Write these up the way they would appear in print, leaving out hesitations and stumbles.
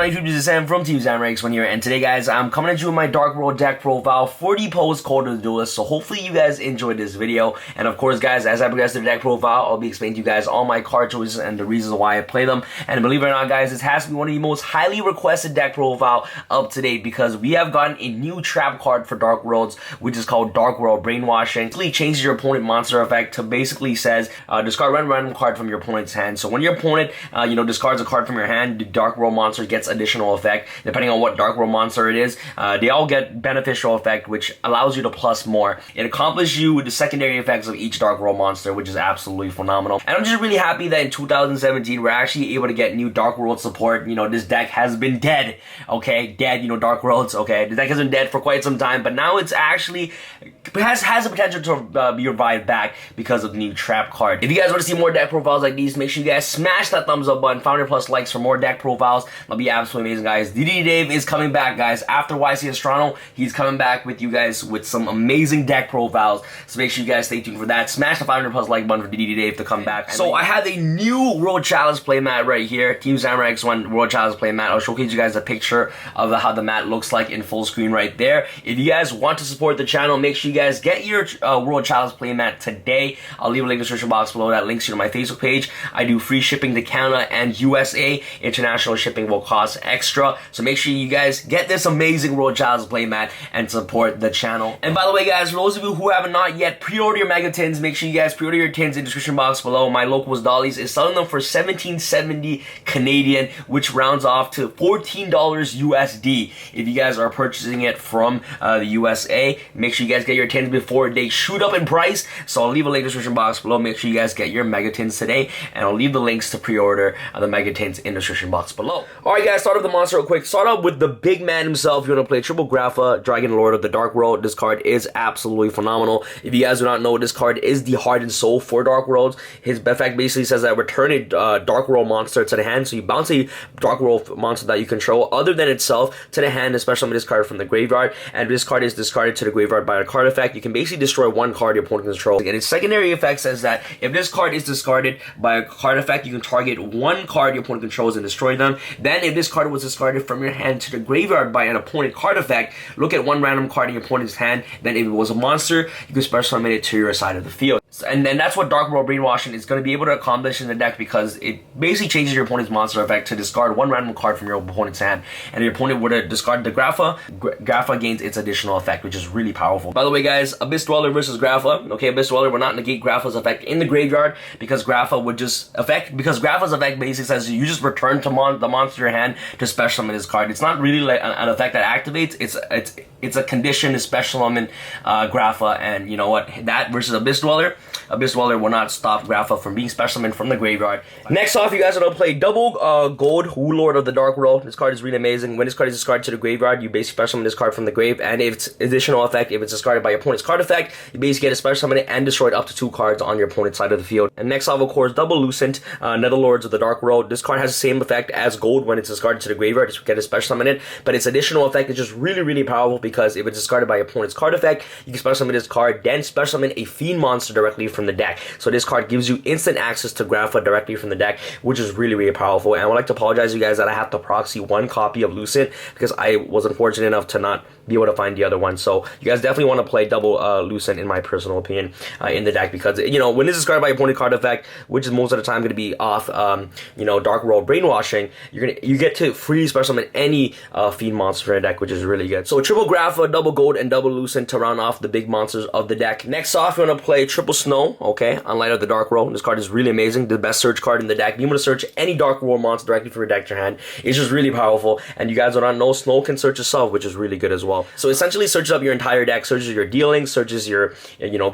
on YouTube? This is Sam from TeamSamuraiX1 here, and today, guys, I'm coming at you with my Dark World deck profile for the post Cotd duelist. So hopefully you guys enjoyed this video, and of course, guys, as I progress through the deck profile, I'll be explaining to you guys all my card choices and the reasons why I play them. And believe it or not, guys, this has to be one of the most highly requested deck profile up to date because we have gotten a new trap card for Dark Worlds, which is called Dark World Brainwashing. It basically changes your opponent monster effect to basically says discard one random card from your opponent's hand. So when your opponent discards a card from your hand, the Dark World monster gets additional effect depending on what Dark World monster it is. They all get beneficial effect, which allows you to plus more. It accomplishes you with the secondary effects of each Dark World monster, which is absolutely phenomenal. And I'm just really happy that in 2017 we're actually able to get new Dark World support. This deck has been dead, okay, dead. Dark Worlds, okay, the deck has been dead for quite some time, but now it's actually has the potential to be revived back because of the new trap card. If you guys want to see more deck profiles like these, make sure you guys smash that thumbs up button, 500 plus likes for more deck profiles. That'll be absolutely amazing, guys. DD Dave is coming back, guys. After YCS Toronto, he's coming back with you guys with some amazing deck profiles. So make sure you guys stay tuned for that. Smash the 500 plus like button for DD Dave to come back. So I have a new World Challenge playmat right here. TeamSamuraiX1 World Challenge playmat. I'll showcase you guys a picture of how the mat looks like in full screen right there. If you guys want to support the channel, make sure you guys get your World Challenge playmat today. I'll leave a link in the description box below that links you to my Facebook page. I do free shipping to Canada and USA. International shipping will cost extra. So make sure you guys get this amazing World Challenge playmat and support the channel. And by the way, guys, for those of you who have not yet pre-ordered your mega tins, make sure you guys pre-order your tins in the description box below. My locals Dollies is selling them for $17.70 Canadian, which rounds off to $14 USD. If you guys are purchasing it from the USA, make sure you guys get your tins before they shoot up in price. So I'll leave a link in the description box below. Make sure you guys get your mega tins today, and I'll leave the links to pre-order the mega tins in the description box below. Alright, guys, start off the monster real quick. Start off with the big man himself. You want to play Triple Grapha, Dragon Lord of the Dark World. This card is absolutely phenomenal. If you guys do not know, this card is the heart and soul for Dark Worlds. His effect basically says that return a Dark World monster to the hand. So you bounce a Dark World monster that you control other than itself to the hand, especially with this card from the graveyard. And this card is discarded to the graveyard by a card effect. You can basically destroy one card your opponent controls. And its secondary effect says that if this card is discarded by a card effect, you can target one card your opponent controls and destroy them. Then if this card was discarded from your hand to the graveyard by an opponent card effect, look at one random card in your opponent's hand. Then if it was a monster, you can special summon it to your side of the field. And then that's what Dark World Brainwashing is going to be able to accomplish in the deck, because it basically changes your opponent's monster effect to discard one random card from your opponent's hand. And if your opponent were to discard the Grapha, Grapha gains its additional effect, which is really powerful. By the way, guys, Abyss Dweller versus Grapha. Okay, Abyss Dweller will not negate Grapha's effect in the graveyard, because Grapha would just because Grapha's effect basically says you just return to the monster in your hand to special summon this card. It's not really like an effect that activates. It's a condition to special summon Grapha, and you know what? That versus Abyss Dweller will not stop Grapha from being special summoned from the graveyard. Next off, you guys are going to play double gold Lord of the Dark World. This card is really amazing. When this card is discarded to the graveyard, you basically special summon this card from the grave, and if it's additional effect, if it's discarded by your opponent's card effect, you basically get a special summon it and destroy up to 2 cards on your opponent's side of the field. And next off, of course, double Lucent Netherlords of the Dark World. This card has the same effect as gold when it's discarded to the graveyard. Just get a special summon it, but its additional effect is just really powerful, because if it's discarded by your opponent's card effect, you can special summon this card, then special summon a fiend monster directly from the deck. So this card gives you instant access to Grapha directly from the deck, which is really powerful. And I would like to apologize to you guys that I have to proxy one copy of Lucent, because I was unfortunate enough to not be able to find the other one. So you guys definitely want to play double Lucent, in my personal opinion, in the deck, because when it's discarded by opponent card effect, which is most of the time going to be off Dark World Brainwashing, you get to free special summon any fiend monster in the deck, which is really good. So triple Grapha, double gold, and double Lucent to round off the big monsters of the deck. Next off, we're going to play triple Snow, okay, on Light of the Dark World. This card is really amazing, the best search card in the deck. Being able to search any Dark World monster directly from your deck to your hand is just really powerful. And you guys do not know, Snow can search itself, which is really good as well. So essentially searches up your entire deck, searches your dealing, searches your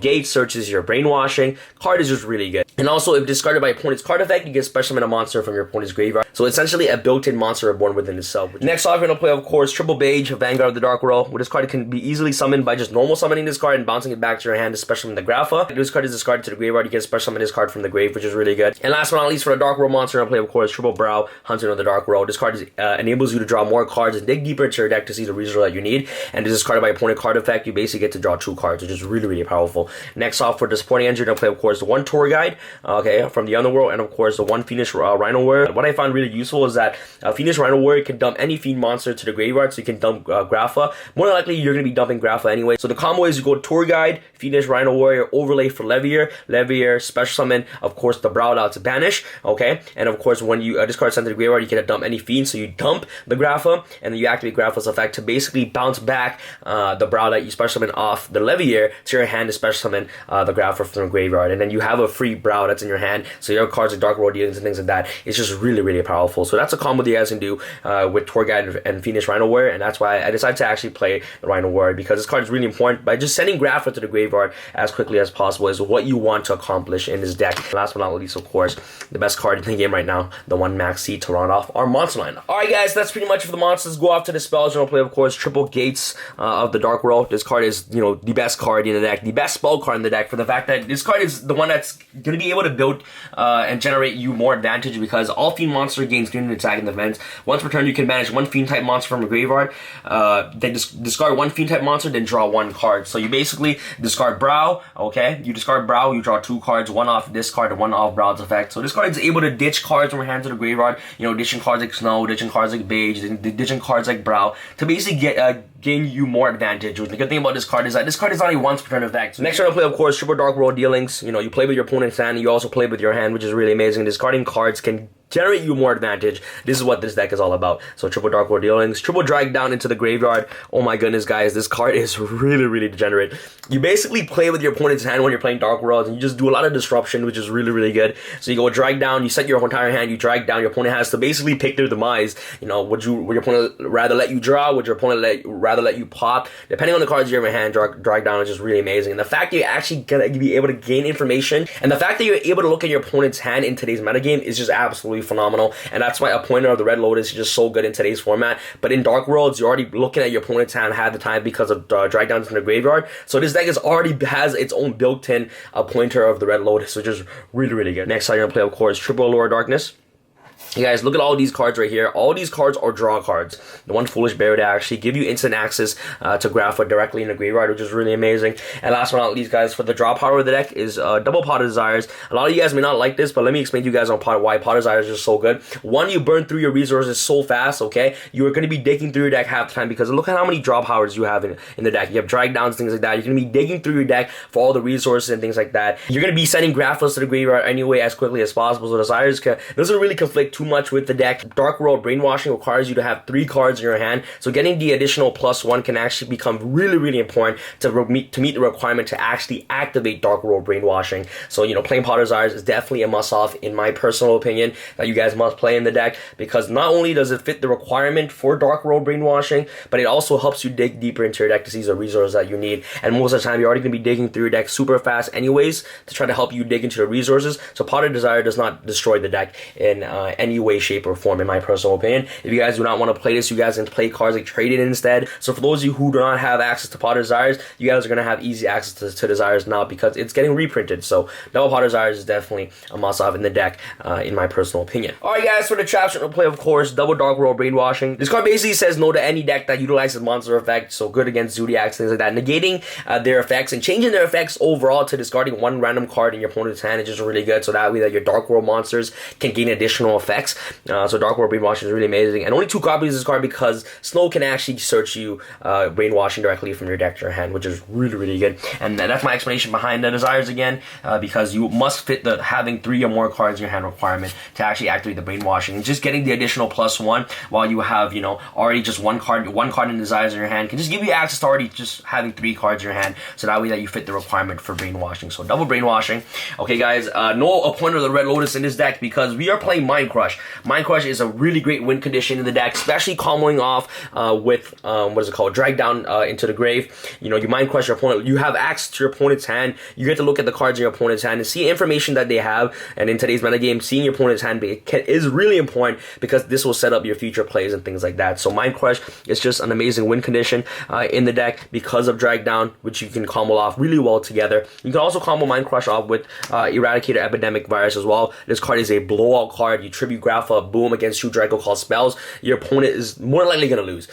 gates, searches your brainwashing. Card is just really good. And also, if discarded by opponent's card effect, you get special summon a monster from your opponent's graveyard. So essentially a built-in monster reborn within itself. Next off, we're going to play, of course, triple Beige, Vanguard of the Dark World. With this card, it can be easily summoned by just normal summoning this card and bouncing it back to your hand to special summon the Grapha. This card is discarded to the graveyard, you can special summon this card from the grave, which is really good. And last but not least, for the Dark World monster, I'll play, of course, Triple Brow, Hunter of the Dark World. This card enables you to draw more cards and dig deeper into your deck to see the resource that you need. And this is discarded by opponent card effect. You basically get to draw 2 cards, which is really, really powerful. Next off, for Disappointing Engine, I'll play, of course, the 1 Tour Guide, okay, from the Underworld, and of course, the 1 Phoenix Rhino Warrior. What I found really useful is that Phoenix Rhino Warrior can dump any Fiend monster to the graveyard, so you can dump Grapha. More than likely, you're going to be dumping Grapha anyway. So the combo is you go Tour Guide, Phoenix Rhino Warrior, overlay for Levier, special summon, of course, the Brow out to banish, okay? And of course, when you discard sent to the graveyard, you can dump any Fiend, so you dump the Grapha, and then you activate Grapha's effect to basically bounce back the Brow that you special summon off the Levier to your hand to special summon the Grapha from the graveyard. And then you have a free Brow that's in your hand, so your cards like Dark World Dealings and things like that, it's just really, really powerful. So that's a combo that you guys can do with Tour Guide and Phoenix Rhino Warrior, and that's why I decided to actually play the Rhino Warrior, because this card is really important. By just sending Grapha to the graveyard as quickly as possible is what you want to accomplish in this deck. And last but not least, of course, the best card in the game right now, the 1 Max C to round off our monster line. Alright guys, that's pretty much for the monsters. Go off to the spells. You're gonna play, of course, Triple Gates of the Dark World. This card is, you know, the best card in the deck, the best spell card in the deck, for the fact that this card is the one that's gonna be able to build and generate you more advantage, because all Fiend monster gains gain attack and defense. Once per turn, you can manage 1 Fiend type monster from a graveyard, then discard 1 Fiend type monster, then draw 1 card. So you basically discard Brow, okay? You discard Brow, you draw 2 cards, 1 off this card and 1 off Brow's effect. So this card is able to ditch cards from your hand to the graveyard, you know, ditching cards like Snow, ditching cards like Beige, ditching cards like Brow, to basically gain you more advantage. The good thing about this card is that this card is only once per turn effect. So next turn I'll play, of course, Triple Dark World Dealings. You know, you play with your opponent's hand, you also play with your hand, which is really amazing. Discarding cards can generate you more advantage. This is what this deck is all about. So Triple Dark World Dealings, Triple Drag Down into the graveyard. Oh my goodness, guys, this card is really, really degenerate. You basically play with your opponent's hand when you're playing Dark Worlds, and you just do a lot of disruption, which is really, really good. So you go Drag Down, you set your entire hand, you drag down, your opponent has to basically pick their demise. You know, would your opponent rather let you draw? Would your opponent rather let you pop? Depending on the cards you have in hand, drag down is just really amazing. And the fact that you're actually gonna be able to gain information, and the fact that you're able to look at your opponent's hand in today's metagame is just absolutely phenomenal. And that's why a Pointer of the Red Lotus is just so good in today's format. But in Dark Worlds, you're already looking at your opponent's hand half the time because of drag downs in the graveyard. So this deck already has its own built-in Pointer of the Red Lotus, which is really, really good. Next time you're gonna play, of course, Triple Allure of Darkness. You guys, look at all these cards right here. All these cards are draw cards. The 1 Foolish Bear to actually give you instant access to Grapha directly in the graveyard, which is really amazing. And last but not least, guys, for the draw power of the deck is double Pot of Desires. A lot of you guys may not like this, but let me explain to you guys on why Pot of Desires is so good. One, you burn through your resources so fast, okay? You're going to be digging through your deck half the time, because look at how many draw powers you have in the deck. You have drag downs, things like that. You're going to be digging through your deck for all the resources and things like that. You're going to be sending Graphas to the graveyard anyway as quickly as possible. So Desires doesn't really conflict too much with the deck. Dark World Brainwashing requires you to have 3 cards in your hand, so getting the additional +1 can actually become really, really important to meet the requirement to actually activate Dark World Brainwashing. So, you know, playing Pot of Desires is definitely a must-off, in my personal opinion, that you guys must play in the deck, because not only does it fit the requirement for Dark World Brainwashing, but it also helps you dig deeper into your deck to see the resources that you need. And most of the time, you're already going to be digging through your deck super fast anyways to try to help you dig into the resources. So Pot of Desire does not destroy the deck in any way, shape, or form, in my personal opinion. If you guys do not want to play this, you guys can play cards like Trade It instead. So for those of you who do not have access to Pot of Desires, you guys are going to have easy access to Desires now, because it's getting reprinted. So double Pot of Desires is definitely a must-have in the deck, in my personal opinion. Alright guys, for the traps, we're going to play, of course, double Dark World Brainwashing. This card basically says no to any deck that utilizes monster effects, so good against Zodiacs, things like that. Negating their effects and changing their effects overall to discarding 1 random card in your opponent's hand is just really good, so that way that your Dark World monsters can gain additional effects. So Dark World Brainwashing is really amazing, and only 2 copies of this card, because Snow can actually search you Brainwashing directly from your deck to your hand, which is really, really good. And that's my explanation behind the Desires again, because you must fit the having 3 or more cards in your hand requirement to actually activate the Brainwashing. And just getting the additional +1 while you have, you know, already just one card in Desires in your hand can just give you access to already just having 3 cards in your hand, so that way that you fit the requirement for Brainwashing. So double Brainwashing. Okay guys, no Appointer of the Red Lotus in this deck, because we are playing Minecraft. Crush. Mind Crush is a really great win condition in the deck, especially comboing off with what is it called? Drag down into the grave. You know, you Mind Crush your opponent. You have access to your opponent's hand. You get to look at the cards in your opponent's hand and see information that they have. And in today's metagame, seeing your opponent's hand is really important because this will set up your future plays and things like that. So Mind Crush is just an amazing win condition in the deck because of drag down, which you can combo off really well together. You can also combo Mind Crush off with Eradicator Epidemic Virus as well. This card is a blowout card. You tribute Grapha, boom, against 2 Draco Call spells. Your opponent is more likely going to lose,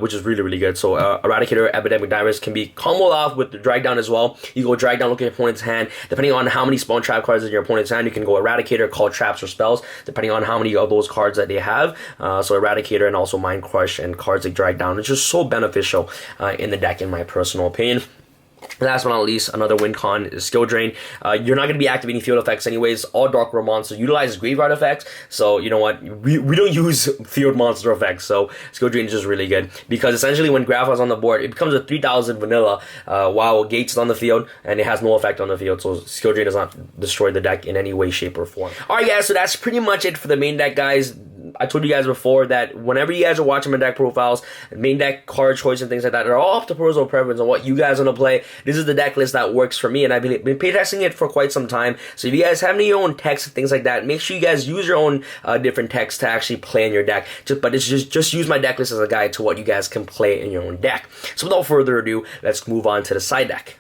which is really, really good. So Eradicator Epidemic Virus can be comboed off with the drag down as well. You go drag down, look at your opponent's hand. Depending on how many spawn trap cards in your opponent's hand, you can go Eradicator, call traps or spells, depending on how many of those cards that they have. So Eradicator and also Mind Crush and cards like drag down. It's just so beneficial in the deck, in my personal opinion. Last but not least, another win con is Skill Drain. You're not going to be activating field effects anyways. All Dark World monsters utilize graveyard effects, so you know what? We don't use field monster effects, so Skill Drain is just really good. Because essentially when Grapha is on the board, it becomes a 3000 vanilla while Gates is on the field, and it has no effect on the field, so Skill Drain does not destroy the deck in any way, shape, or form. Alright guys, so that's pretty much it for the main deck, guys. I told you guys before that whenever you guys are watching my deck profiles, main deck card choice and things like that, they're all up to personal preference on what you guys want to play. This is the deck list that works for me, and I've been playtesting it for quite some time. So if you guys have any of your own techs and things like that, make sure you guys use your own different techs to actually play in your deck. Just use my deck list as a guide to what you guys can play in your own deck. So without further ado, let's move on to the side deck.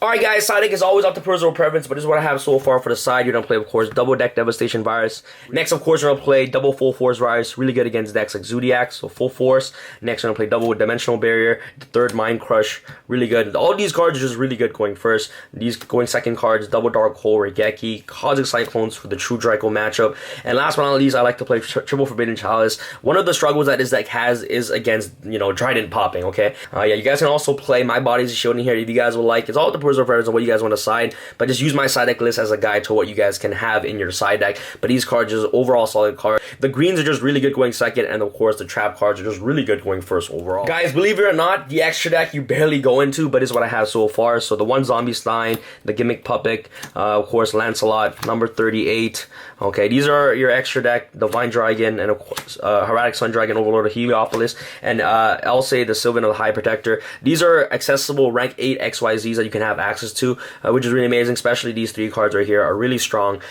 Alright guys, side deck is always up to personal preference, but this is what I have so far for the side. You're going to play, of course, double deck Devastation Virus. Next, of course, you're going to play double Full Force Virus, really good against decks like Zodiac, so Full Force. Next, you're going to play double Dimensional Barrier, the third Mind Crush, really good. All these cards are just really good going first. These going second cards, double Dark Hole, Regeki, Cosmic Cyclones for the true Draco matchup. And last but not least, I like to play triple Forbidden Chalice. One of the struggles that this deck has is against, you know, Trident popping, okay? Yeah, you guys can also play My Body's a Shield in here if you guys would like. It's all up to personal preference on what you guys want to side, but just use my side deck list as a guide to what you guys can have in your side deck. But these cards are just overall solid cards. The greens are just really good going second, and of course the trap cards are just really good going first overall. Guys, believe it or not, the extra deck you barely go into, but it's what I have so far. So the one Zombie Stein, the Gimmick Puppet, of course Lancelot, number 38. Okay, these are your extra deck, Divine Dragon, and of course Heraldic Sun Dragon, Overlord of Heliopolis, and Elsei, the Sylvan of the High Protector. These are accessible rank 8 XYZs that you can have access to, which is really amazing. Especially these 3 cards right here are really strong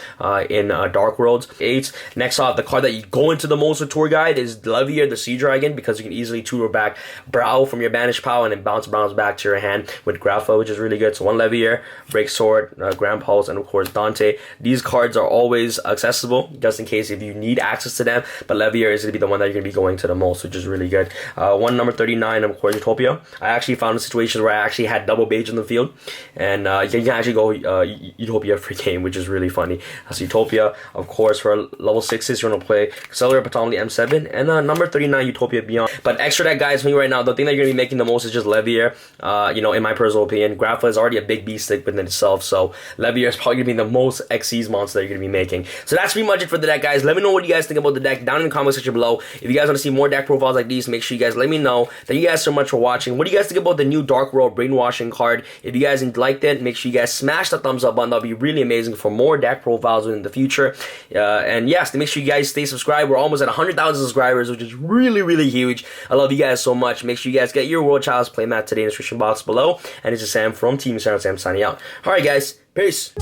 in Dark Worlds 8. Next off, the card that you go into the most with Tour Guide is Levier, the Sea Dragon, because you can easily tutor back Brow from your banished pile and then bounce back to your hand with Grapha, which is really good. So one Levier, Break Sword, Grand Pulse, and of course Dante. These cards are always accessible just in case if you need access to them, but Levier is going to be the one that you're going to be going to the most, which is really good. One number 39, of course Utopia. I actually found a situation where I actually had double Beige in the field, and you can actually go Utopia free game, which is really funny. So Utopia, of course, for level 6s, you're going to play Accelerate Baton M7, and number 39, Utopia Beyond. But extra deck, guys, for me right now, the thing that you're going to be making the most is just Levier. You know, in my personal opinion, Grapha is already a big beast stick within itself, so Levier is probably going to be the most Xyz monster that you're going to be making. So that's pretty much it for the deck, guys. Let me know what you guys think about the deck down in the comment section below. If you guys want to see more deck profiles like these, make sure you guys let me know. Thank you guys so much for watching. What do you guys think about the new Dark World Brainwashing card? If you guys liked it, make sure you guys smash the thumbs up button. That'll be really amazing for more deck profiles in the future. And yes, make sure you guys stay subscribed. We're almost at 100,000 subscribers, which is really, really huge. I love you guys so much. Make sure you guys get your World Chalice playmat today in the description box below. And this is Sam from Team Sam signing out. Alright guys, peace.